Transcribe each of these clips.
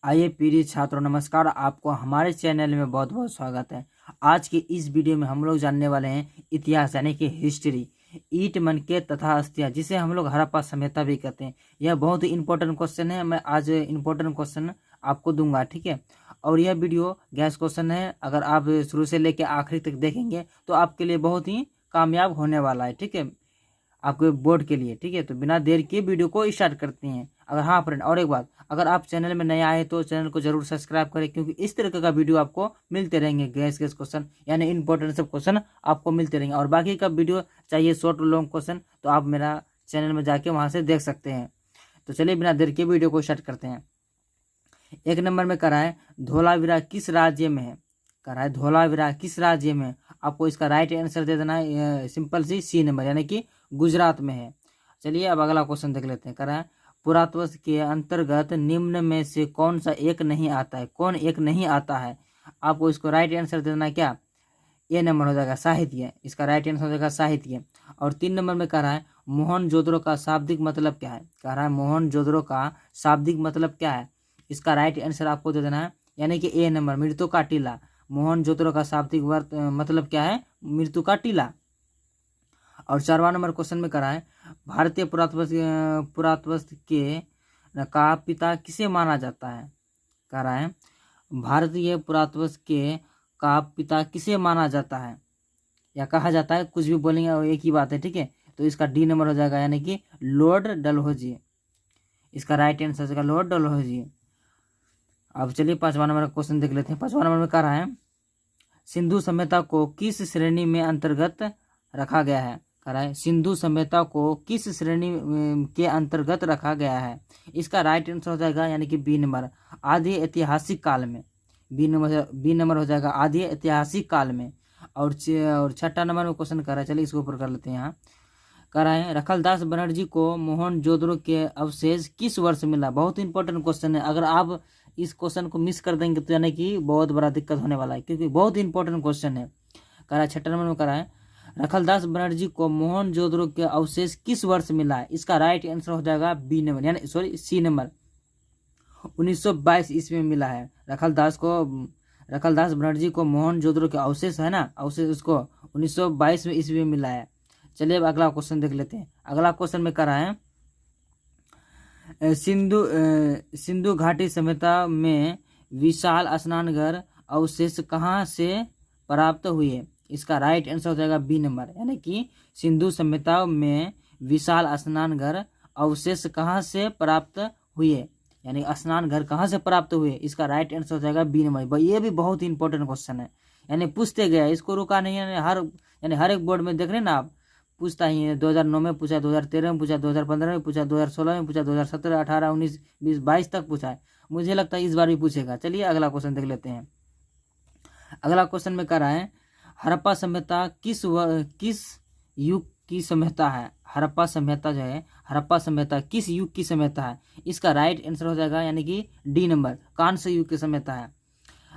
आइए प्रिय छात्रों, नमस्कार। आपको हमारे चैनल में बहुत बहुत स्वागत है। आज के इस वीडियो में हम लोग जानने वाले हैं इतिहास यानी कि हिस्ट्री, ईंट मनके तथा अस्थियां, जिसे हम लोग हड़प्पा सभ्यता भी कहते हैं। यह बहुत ही इंपॉर्टेंट क्वेश्चन है। मैं आज इंपॉर्टेंट क्वेश्चन आपको दूंगा, ठीक है। और यह वीडियो गैस क्वेश्चन है। अगर आप शुरू से लेकर आखिरी तक देखेंगे तो आपके लिए बहुत ही कामयाब होने वाला है, ठीक है, आपके बोर्ड के लिए, ठीक है। तो बिना देर के वीडियो को स्टार्ट करते हैं। अगर हाँ फ्रेंड, और एक बात, अगर आप चैनल में नए आए तो चैनल को जरूर सब्सक्राइब करें, क्योंकि इस तरह का वीडियो आपको मिलते रहेंगे। गैस गैस क्वेश्चन यानी इंपॉर्टेंट सब क्वेश्चन आपको मिलते रहेंगे। और बाकी का वीडियो चाहिए शॉर्ट लॉन्ग क्वेश्चन, तो आप मेरा चैनल में जाके वहाँ से देख सकते हैं। तो चलिए बिना देर के वीडियो को स्टार्ट करते हैं। एक नंबर में करा है धोलावीरा किस राज्य में है। करा है धोलावीरा किस राज्य में। आपको इसका राइट आंसर दे देना है, सिंपल सी नंबर, यानी कि गुजरात में है। चलिए अब अगला क्वेश्चन देख लेते हैं। करा है पुरातत्व के अंतर्गत निम्न में से कौन सा एक नहीं आता है। कौन एक नहीं आता है। आपको इसको राइट आंसर दे देना है क्या, ये नंबर हो जाएगा साहित्य। इसका राइट आंसर हो जाएगा साहित्य। और 3 नंबर में कह रहा है मोहनजोदड़ो का शाब्दिक मतलब क्या है। कह रहा है मोहनजोदड़ो का शाब्दिक मतलब क्या है। इसका राइट आंसर आपको दे देना है, यानी कि ए नंबर, मृत्यु का टीला। मोहनजोदड़ो का शाब्दिक मतलब क्या है, मृत्यु का टीला। और 4वां नंबर क्वेश्चन में करा है भारतीय पुरातत्व के का पिता किसे माना जाता है। कह रहा है भारतीय पुरातत्व के का पिता किसे माना जाता है या कहा जाता है, कुछ भी बोलेंगे और एक ही बात है, ठीक है। तो इसका डी नंबर हो जाएगा, यानी कि लॉर्ड डलहौजी। इसका राइट आंसर हो जाएगा लॉर्ड डलहौजी। अब चलिए 5वां नंबर का क्वेश्चन देख लेते हैं। 5वां नंबर में कह रहा है सिंधु सभ्यता को किस श्रेणी में अंतर्गत रखा गया है। कह रहा है सिंधु सभ्यता को किस श्रेणी के अंतर्गत रखा गया है। इसका राइट आंसर हो जाएगा, यानी कि बी नंबर, आधे ऐतिहासिक काल में। बी नंबर हो जाएगा आधे ऐतिहासिक काल में। और 6ठा नंबर में क्वेश्चन कर रहा है, चलिए इसके ऊपर कर लेते हैं। यहाँ कह रहा है रखलदास बनर्जी को मोहनजोदड़ो के अवशेष किस वर्ष मिला। बहुत इंपॉर्टेंट क्वेश्चन है। अगर आप इस क्वेश्चन को मिस कर देंगे तो यानी कि बहुत बड़ा दिक्कत होने वाला है, क्योंकि बहुत इंपॉर्टेंट क्वेश्चन है। कह रहा है 6ठा नंबर में कह रहा है रखलदास बनर्जी को मोहनजोदड़ो के अवशेष किस वर्ष मिला है। इसका राइट आंसर हो जाएगा बी नंबर, यानी सॉरी सी नंबर, 1922 ईस्वी में मिला है। रखलदास बनर्जी को मोहनजोदड़ो के अवशेष है ना, अवशेष उसको 1922 में ईस्वी में मिला है। चलिए अब अगला क्वेश्चन देख लेते हैं। अगला क्वेश्चन में कह रहा है सिंधु घाटी सभ्यता में विशाल स्नानघर अवशेष कहाँ से प्राप्त हुए। इसका राइट आंसर हो जाएगा बी नंबर, यानी कि सिंधु सभ्यता में विशाल स्नानघर अवशेष कहाँ से प्राप्त हुए, यानी स्नान घर कहाँ से प्राप्त हुए। इसका राइट आंसर हो जाएगा बी नंबर। ये भी बहुत ही इंपॉर्टेंट क्वेश्चन है, यानी पूछते गया, इसको रुका नहीं है। यानी हर एक बोर्ड में देख रहे हैं ना आप, पूछता ही है। 2009 में पूछा, 2013 में पूछा, 2015 में पूछा, 2016 में पूछा, 2017, 18, 19, 20, 22 तक पूछा है। मुझे लगता है इस बार भी पूछेगा। चलिए अगला क्वेश्चन देख लेते हैं। अगला क्वेश्चन में कह रहा है हड़प्पा सभ्यता किस युग की सभ्यता है। हड़प्पा सभ्यता जो है, हड़प्पा सभ्यता किस युग की सभ्यता है। इसका राइट आंसर हो जाएगा, यानी कि डी नंबर, कांस्य युग की सभ्यता है।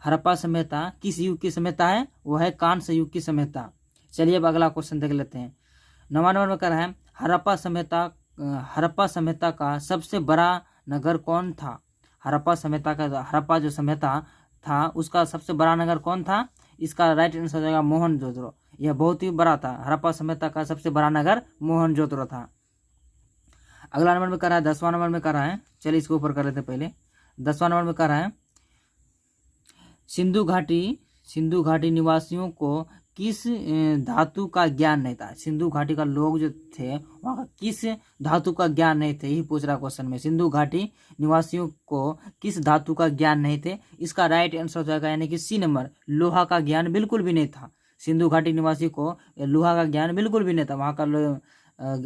हड़प्पा सभ्यता किस युग की सभ्यता है, वो है कांस्य युग की सभ्यता। चलिए अब अगला क्वेश्चन देख लेते हैं। 9वां नंबर में कह रहा है हड़प्पा सभ्यता का सबसे बड़ा नगर कौन था। हड़प्पा जो सभ्यता था उसका सबसे बड़ा नगर कौन था। इसका राइट आंसर हो जाएगा मोहनजोदड़ो। यह बहुत ही बड़ा था। हड़प्पा सभ्यता का सबसे बड़ा नगर मोहनजोदड़ो था। अगला नंबर में कह रहा है 10वां नंबर में कह रहा है, चलिए इसको ऊपर कर लेते हैं पहले। 10वां नंबर में कह रहा है सिंधु घाटी निवासियों को किस धातु का ज्ञान नहीं था। सिंधु घाटी का लोग जो थे वहाँ का किस धातु का ज्ञान नहीं थे, यही पूछ रहा क्वेश्चन में। सिंधु घाटी निवासियों को किस धातु का ज्ञान नहीं थे। इसका राइट आंसर हो जाएगा, यानी कि सी नंबर, लोहा का ज्ञान बिल्कुल भी नहीं था। सिंधु घाटी निवासी को लोहा का ज्ञान बिल्कुल भी नहीं था। वहाँ का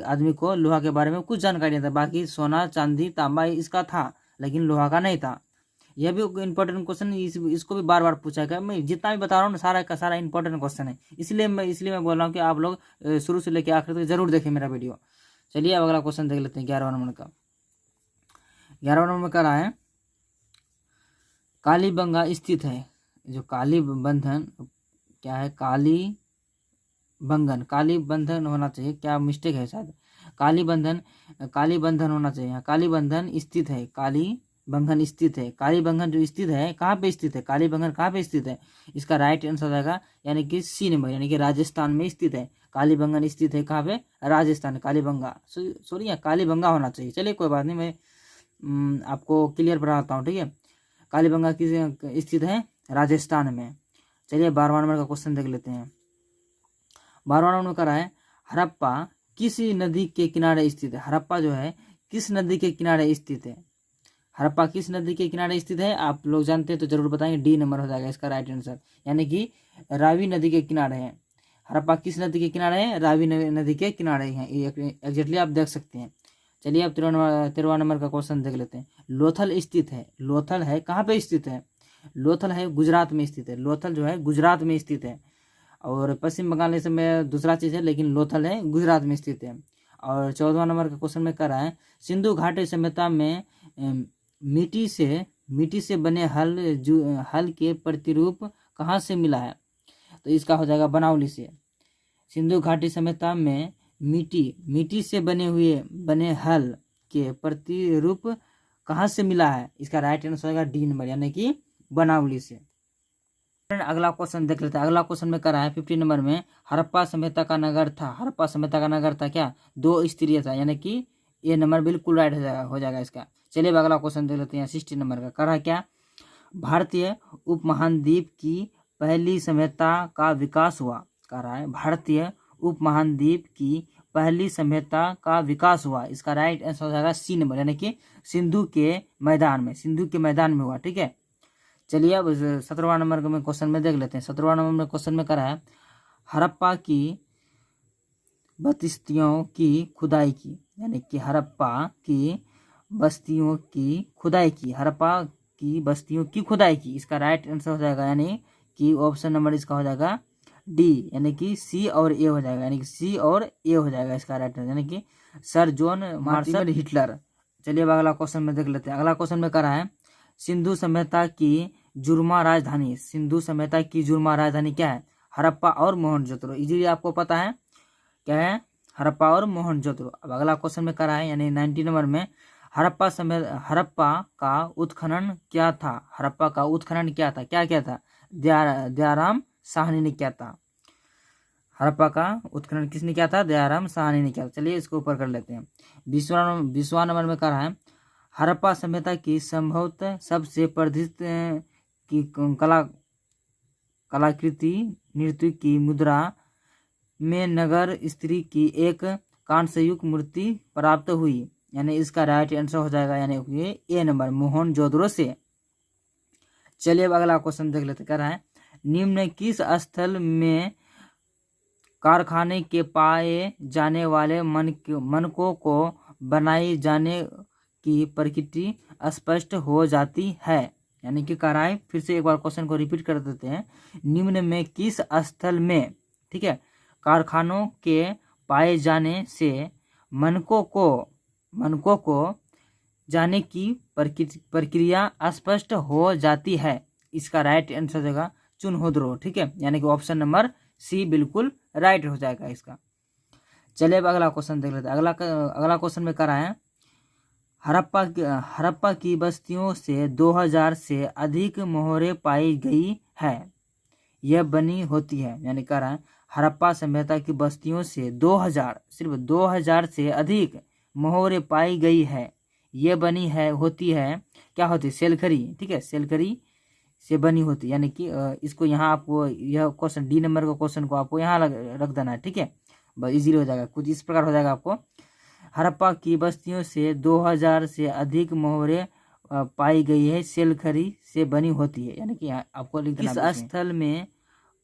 आदमी को लोहा के बारे में कुछ जानकारी नहीं था। बाकी सोना चांदी तांबा इसका था, लेकिन लोहा का नहीं था। यह भी इंपॉर्टेंट क्वेश्चन, इसको भी बार बार पूछा गया। मैं जितना भी बता रहा हूँ ना, सारा का सारा इंपॉर्टेंट क्वेश्चन है। इसलिए मैं बोल रहा हूँ कि आप लोग शुरू से लेकर आखिर तक जरूर देखें मेरा वीडियो। चलिए अब अगला क्वेश्चन देख लेते हैं 11वां नंबर का। 11वां नंबर में कह रहा है कालीबंगा स्थित है। जो कालीबंधन क्या है, कालीबंधन होना चाहिए, क्या मिस्टेक है शायद, कालीबंधन होना चाहिए। कालीबंधन स्थित है, बंगन स्थित है। कालीबंगन जो स्थित है कहाँ पे स्थित है, कालीबंगन कहाँ पे स्थित है, इसका राइट आंसर हो जाएगा यानी कि सी नंबर, यानी कि राजस्थान में स्थित है। कालीबंगन स्थित है कहाँ पे, राजस्थान। कालीबंगा सॉरी यहाँ कालीबंगा होना चाहिए। चलिए कोई बात नहीं, मैं आपको क्लियर बनाता हूँ, ठीक है। कालीबंगा किस स्थित है, राजस्थान में। चलिए 12वां नंबर का क्वेश्चन देख लेते हैं। 12वां नंबर का है हड़प्पा किस नदी के किनारे स्थित है। हड़प्पा जो है किस नदी के किनारे स्थित है, हड़प्पा किस नदी के किनारे स्थित है, आप लोग जानते हैं तो जरूर बताएंगे। डी नंबर हो जाएगा इसका राइट आंसर, यानी कि रावी नदी के किनारे है। हड़प्पा किस नदी के किनारे है, रावी नदी के किनारे हैं, एग्जैक्टली आप देख सकते हैं। चलिए अब 13वां नंबर का क्वेश्चन देख लेते हैं। लोथल स्थित है, लोथल है कहाँ पे स्थित है, लोथल है गुजरात में स्थित है। लोथल जो है गुजरात में स्थित है, और पश्चिम बंगाल इस में दूसरा चीज़ है, लेकिन लोथल है गुजरात में स्थित है। और 14वां नंबर का क्वेश्चन में कर रहा है सिंधु घाटी सभ्यता में मिट्टी से बने हल के प्रतिरूप कहाँ से मिला है, तो इसका हो जाएगा बनावली से। सिंधु घाटी सभ्यता में मिट्टी से बने हल के प्रतिरूप कहाँ से मिला है, इसका राइट आंसर होगा डी नंबर, यानी कि बनावली से। अगला क्वेश्चन देख लेते हैं। अगला क्वेश्चन में करा है 50 नंबर में हड़प्पा सभ्यता का नगर था। हड़प्पा सभ्यता का नगर था क्या, 2 स्तरीय था, यानी कि ये नंबर बिल्कुल राइट हो जाएगा इसका। चलिए अगला क्वेश्चन देख लेते हैं। 60 नंबर का करा क्या, भारतीय उपमहाद्वीप की पहली सभ्यता का विकास हुआ। कह रहा है भारतीय उपमहाद्वीप की पहली सभ्यता का विकास हुआ, इसका राइट आंसर हो जाएगा सी नंबर, यानी कि सिंधु के मैदान में हुआ, ठीक है। चलिए अब 17वां नंबर का क्वेश्चन में देख लेते हैं। 17वां नंबर में क्वेश्चन में करा है हड़प्पा की बस्तियों की खुदाई की, यानी कि हड़प्पा की बस्तियों की खुदाई की, हड़प्पा की बस्तियों की खुदाई की, इसका राइट आंसर हो जाएगा, यानी कि ऑप्शन नंबर इसका हो जाएगा डी, यानी कि सी और ए हो जाएगा, यानी कि सी और ए हो जाएगा इसका राइट आंसर, यानी कि सर जॉन मार्शल हिटलर। चलिए अब अगला क्वेश्चन में देख लेते हैं। अगला क्वेश्चन में करा है सिंधु सभ्यता की जुर्मा राजधानी। सिंधु सभ्यता की जुर्मा राजधानी क्या है, हड़प्पा और मोहनजोदड़ो। इजीली आपको पता है क्या है, हड़प्पा और मोहनजोदड़ो। अब अगला क्वेश्चन में करा है यानी 90 नंबर में हड़प्पा का उत्खनन क्या था। हड़प्पा का उत्खनन क्या था, क्या था, दयाराम साहनी ने किया था। हड़प्पा का उत्खनन किसने किया था, दयाराम साहनी ने किया था। चलिए इसको ऊपर कर लेते हैं। 20वां नंबर में कहा है हड़प्पा सभ्यता की संभवतः सबसे प्रसिद्ध की कलाकृति नृत्य की मुद्रा में नगर स्त्री की एक कांस्ययुक्त मूर्ति प्राप्त हुई, यानी इसका राइट आंसर हो जाएगा, यानी ए नंबर मोहनजोदड़ो से। चलिए अब अगला क्वेश्चन देख लेते। कह रहा है निम्न किस स्थल में कारखाने के पाए जाने वाले मनकों को बनाई जाने की प्रकृति स्पष्ट हो जाती है, यानी कि कह रहा है, फिर से एक बार क्वेश्चन को रिपीट कर देते हैं। निम्न में किस स्थल में, ठीक है, कारखानों के पाए जाने से मनकों को जाने की प्रक्रिया स्पष्ट हो जाती है, इसका राइट आंसर देगा चुनहोदरो, ठीक है, यानी कि ऑप्शन नंबर सी बिल्कुल राइट हो जाएगा इसका। चलिए अब अगला क्वेश्चन देख लेते हैं। अगला क्वेश्चन में करा है हड़प्पा की बस्तियों से 2000 से अधिक मोहरें पाई गई है, यह बनी होती है, यानी कह रहा है हड़प्पा सभ्यता की बस्तियों से 2000 सिर्फ 2000 से अधिक मोहरें पाई गई है, यह बनी है होती है, क्या होती है, सेलखरी, ठीक है, सेलखरी से बनी होती, यानी कि इसको यहाँ आपको यह क्वेश्चन डी नंबर का क्वेश्चन को आपको यहाँ रख देना है, ठीक है, बस इजीली हो जाएगा। कुछ इस प्रकार हो जाएगा आपको, हड़प्पा की बस्तियों से 2000 से अधिक मोहरें पाई गई है, सेलखरी से बनी होती है, यानी कि आपको लिख देना। किस स्थल में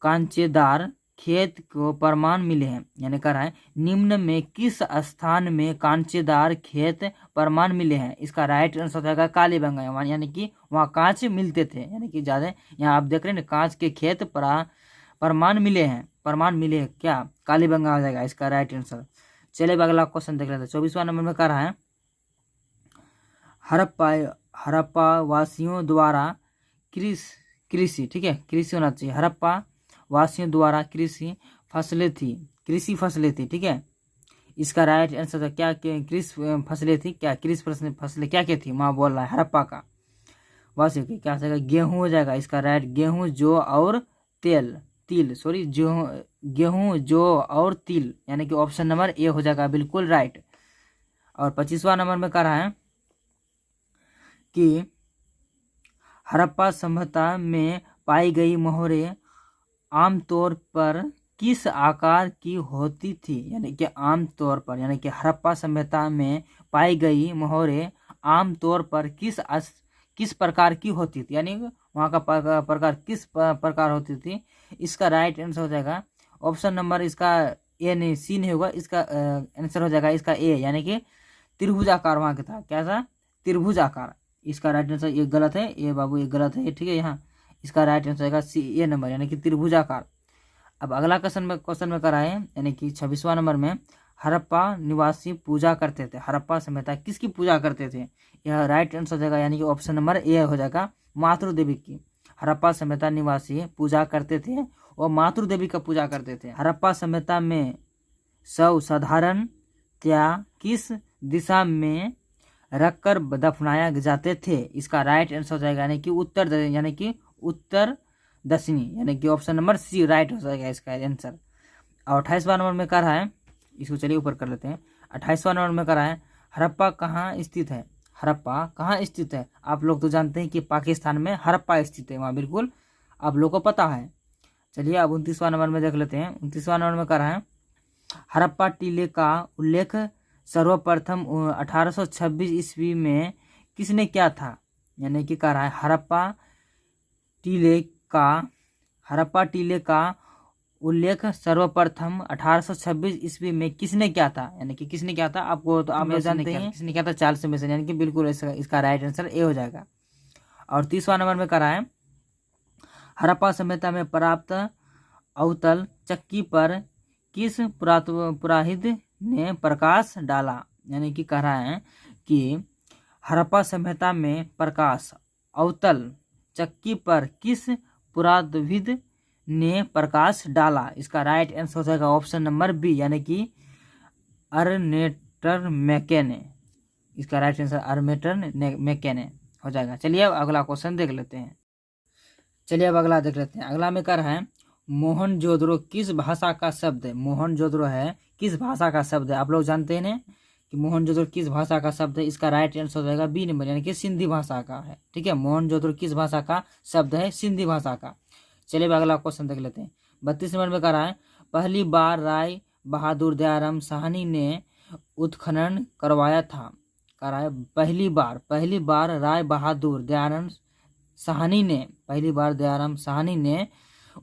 कांचेदार खेत को प्रमाण मिले हैं, यानी कह रहा है निम्न में किस स्थान में कांचेदार खेत प्रमाण मिले हैं, इसका राइट आंसर हो जाएगा कालीबंगा, यानी कि वहाँ कांच मिलते थे, यानी कि ज्यादा यहाँ आप देख रहे हैं कांच के खेत प्रमाण मिले हैं, क्या, कालीबंगा हो जाएगा इसका राइट आंसर। चलिए अगला क्वेश्चन देख लेते हैं। 24वां नंबर में कह रहा है हड़प्पा वासियों द्वारा कृषि, ठीक है, कृषि होना चाहिए, हड़प्पा वासियों द्वारा कृषि फसलें थी, ठीक है, इसका राइट आंसर था क्या, कृषि फसलें थी, क्या कृषि फसलें क्या थी, वहाँ बोल रहा है हड़प्पा का, वासी क्या हो जाएगा, गेहूँ हो जाएगा इसका राइट, गेहूँ जौ और तिल सॉरी गेहूँ जौ और तिल, यानी कि ऑप्शन नंबर ए हो जाएगा बिल्कुल राइट। और 25वां नंबर में कह रहा है कि हड़प्पा सभ्यता में पाई गई मोहरें आमतौर पर किस आकार की होती थी, यानी कि आमतौर पर, यानी कि हड़प्पा सभ्यता में पाई गई मोहरें आमतौर पर किस प्रकार की होती थी, यानी वहाँ का प्रकार किस प्रकार होती थी। इसका राइट आंसर हो जाएगा ऑप्शन नंबर इसका ए नहीं, सी नहीं होगा, इसका आंसर हो जाएगा इसका ए, यानी कि त्रिभुजाकार वहाँ का था। कैसा, त्रिभुजाकार। इसका राइट आंसर ये गलत है, ये बाबू ये गलत है, ठीक है। यहाँ इसका राइट आंसर आएगा सी, ए नंबर, यानी कि त्रिभुजाकार। अब अगला क्वेश्चन में कराए, यानी कि 26वां नंबर में हड़प्पा निवासी पूजा करते थे, हड़प्पा सभ्यता किसकी पूजा करते थे, यह राइट आंसर हो जाएगा, यानी कि ऑप्शन नंबर ए हो जाएगा मातृ देवी की। हड़प्पा सभ्यता निवासी पूजा करते थे और मातृ देवी का पूजा करते थे। हड़प्पा सभ्यता में शव साधारणतया किस दिशा में रखकर दफनाया जाते थे, इसका राइट आंसर हो जाएगा, यानी कि उत्तर दक्षिणी, यानी कि ऑप्शन नंबर सी राइट हो जाएगा इसका आंसर। और 28वां नंबर में कह रहा है, इसको चलिए ऊपर कर लेते हैं। 28वां नंबर में कह रहा है हड़प्पा कहाँ स्थित है, हड़प्पा कहाँ स्थित है। आप लोग तो जानते हैं कि पाकिस्तान में हड़प्पा स्थित है, वहाँ बिल्कुल आप लोग को पता है। चलिए अब 29वां नंबर में देख लेते हैं। 29वां नंबर में कह रहा है हड़प्पा टीले का उल्लेख सर्वप्रथम 1826 ईस्वी में किसने किया था, यानी कि कह रहा है हड़प्पा टीले का उल्लेख सर्वप्रथम 1826 ईस्वी में किसने किया था, यानी कि किसने किया था, आपको तो आप जानते हैं किसने किया था, चार्ल्स मेसन, यानी कि बिल्कुल इसका राइट आंसर ए हो जाएगा। और 30वां नंबर में कह रहा है हड़प्पा सभ्यता में प्राप्त अवतल चक्की पर किस पुरोहित ने प्रकाश डाला, यानी कि कह रहा है कि हड़प्पा सभ्यता में प्रकाश अवतल चक्की पर किस पुरोहित ने प्रकाश डाला, इसका राइट आंसर हो जाएगा ऑप्शन नंबर बी, यानी कि अर्नेटर मैकेने, इसका राइट आंसर अर्नेटर मैकेने हो जाएगा। चलिए अब अगला क्वेश्चन देख लेते हैं। अगला में कह रहा है मोहनजोदड़ो किस भाषा का शब्द है, मोहनजोदड़ो है किस भाषा का शब्द है। आप लोग जानते हैं कि मोहनजोदड़ो किस भाषा का शब्द है, इसका राइट आंसर हो जाएगा बी नंबर, यानी कि सिंधी भाषा का है, ठीक है। मोहनजोदड़ो किस भाषा का शब्द है, सिंधी भाषा का। चलिए अगला क्वेश्चन देख लेते हैं। 32 नंबर में कह रहा है पहली बार राय बहादुर दयाराम साहनी ने उत्खनन करवाया था, कह रहा है पहली बार राय बहादुर दयाराम साहनी ने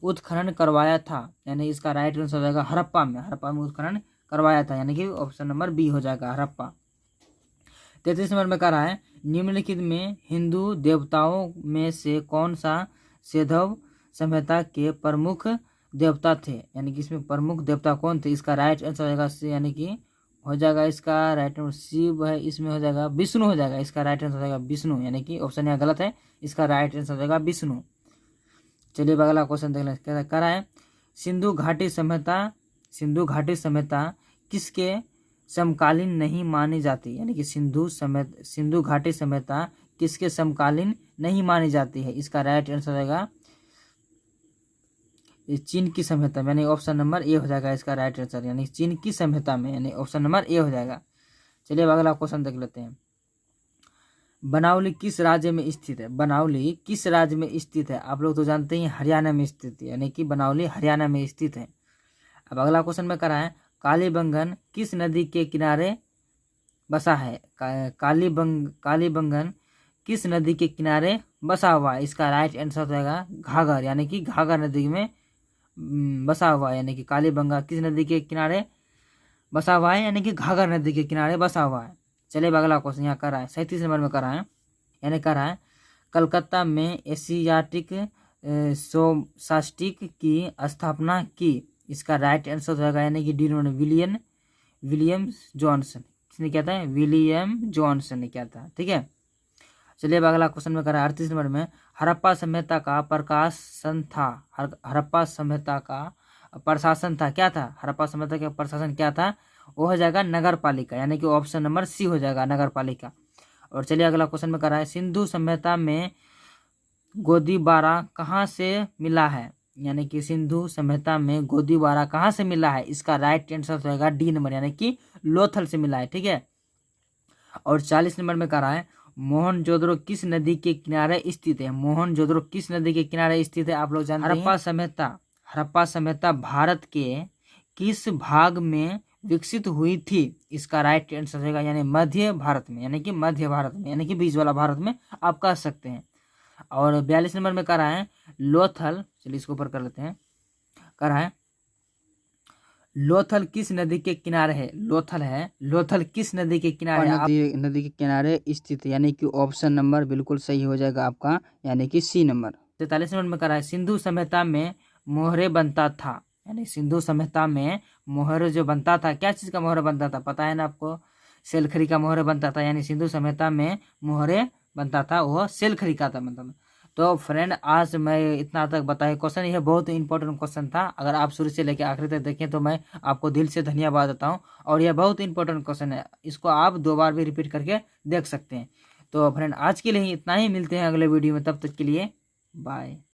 उत्खनन करवाया था, यानी इसका राइट आंसर हो जाएगा हड़प्पा में उत्खनन करवाया था, यानी कि ऑप्शन नंबर बी हो जाएगा हड़प्पा। 33 नंबर में कह रहा है निम्नलिखित में हिंदू देवताओं में से कौन सा सैंधव सभ्यता के प्रमुख देवता थे, यानी कि इसमें प्रमुख देवता कौन थे, इसका राइट आंसर हो जाएगा यानी कि हो जाएगा इसका राइट आंसर शिव है, इसमें हो जाएगा विष्णु हो जाएगा, इसका राइट आंसर हो जाएगा विष्णु, यानी कि ऑप्शन यहाँ गलत है, इसका राइट आंसर हो जाएगा विष्णु। चलिए अगला क्वेश्चन देख लेते हैं। कह रहा है सिंधु घाटी सभ्यता किसके समकालीन नहीं मानी जाती, यानी कि सिंधु घाटी सभ्यता किसके समकालीन नहीं मानी जाती है, इसका राइट आंसर हो जाएगा चीन की सभ्यता में, यानी ऑप्शन नंबर ए हो जाएगा इसका राइट आंसर, यानी चीन की सभ्यता में, यानी ऑप्शन नंबर ए हो जाएगा। चलिए अगला क्वेश्चन देख लेते हैं। बनावली किस राज्य में स्थित है, आप लोग तो जानते हैं हरियाणा में स्थित है, यानी कि बनावली हरियाणा में स्थित है। अब अगला क्वेश्चन में करा है कालीबंगन किस नदी के किनारे बसा है, कालीबंगन किस नदी के किनारे बसा हुआ है, इसका राइट आंसर हो जाएगा घाघर, यानी कि घाघर नदी में बसा हुआ है, यानी कि कालीबंगा किस नदी के किनारे बसा हुआ है, यानी कि घाघर नदी के किनारे बसा हुआ है। चलिए अगला क्वेश्चन यहाँ कर रहा है 37 नंबर में कर रहा है, यानी कर रहा है कलकत्ता में एशियाटिक सोसाइटी की स्थापना की, इसका राइट आंसर हो जाएगा यानी कि डी नंबर विलियम जॉनसन, किसने किया था, विलियम जॉनसन ने किया था, ठीक है। चलिए अब अगला क्वेश्चन में कर रहा है 38 नंबर में हड़प्पा सभ्यता का प्रकाशन था, हड़प्पा सभ्यता का प्रशासन था, क्या था, हड़प्पा सभ्यता का प्रशासन क्या था, वो हो जाएगा नगर पालिका, यानी कि ऑप्शन नंबर सी हो जाएगा नगर पालिका। और चलिए अगला क्वेश्चन में कर रहा है सिंधु सभ्यता में गोदीबारा कहाँ से मिला है, यानी कि सिंधु सभ्यता में गोदीबारा कहाँ से मिला है, इसका राइट आंसर रहेगा डी नंबर, यानी कि लोथल से मिला है। ठीक है। और 40 नंबर में कह रहा है मोहनजोदड़ो किस नदी के किनारे स्थित है। मोहनजोदड़ो किस नदी के किनारे स्थित है, आप लोग जानते हैं। हड़प्पा सभ्यता भारत के किस भाग में विकसित हुई थी, इसका राइट आंसर रहेगा यानी मध्य भारत में, यानी कि मध्य भारत में, यानी कि बीच वाला भारत में आप कह सकते हैं। और 42 नंबर में कह रहा है लोथल, चलिए इसको ऊपर कर लेते हैं, कह रहा है लोथल किस नदी के किनारे है। लोथल किस नदी के किनारे नदी के किनारे स्थित, यानी कि ऑप्शन नंबर बिल्कुल सही हो जाएगा आपका, यानी कि सी नंबर। 43 नंबर में कह रहा है सिंधु सभ्यता में मोहरे बनता था, यानी सिंधु सभ्यता में मोहरे जो बनता था, क्या चीज का मोहरे बनता था पता है ना आपको, सेलखरी का मोहरे बनता था, यानी सिंधु सभ्यता में मोहरे बनता था वह सेलखरी का था मतलब। तो फ्रेंड आज मैं इतना तक बताया, क्वेश्चन यह बहुत इंपॉर्टेंट क्वेश्चन था, अगर आप शुरू से लेकर आखिर तक देखें तो मैं आपको दिल से धन्यवाद देता हूं। और यह बहुत इंपॉर्टेंट क्वेश्चन है, इसको आप 2 बार भी रिपीट करके देख सकते हैं। तो फ्रेंड आज के लिए इतना ही, मिलते हैं अगले वीडियो में, तब तक के लिए बाय।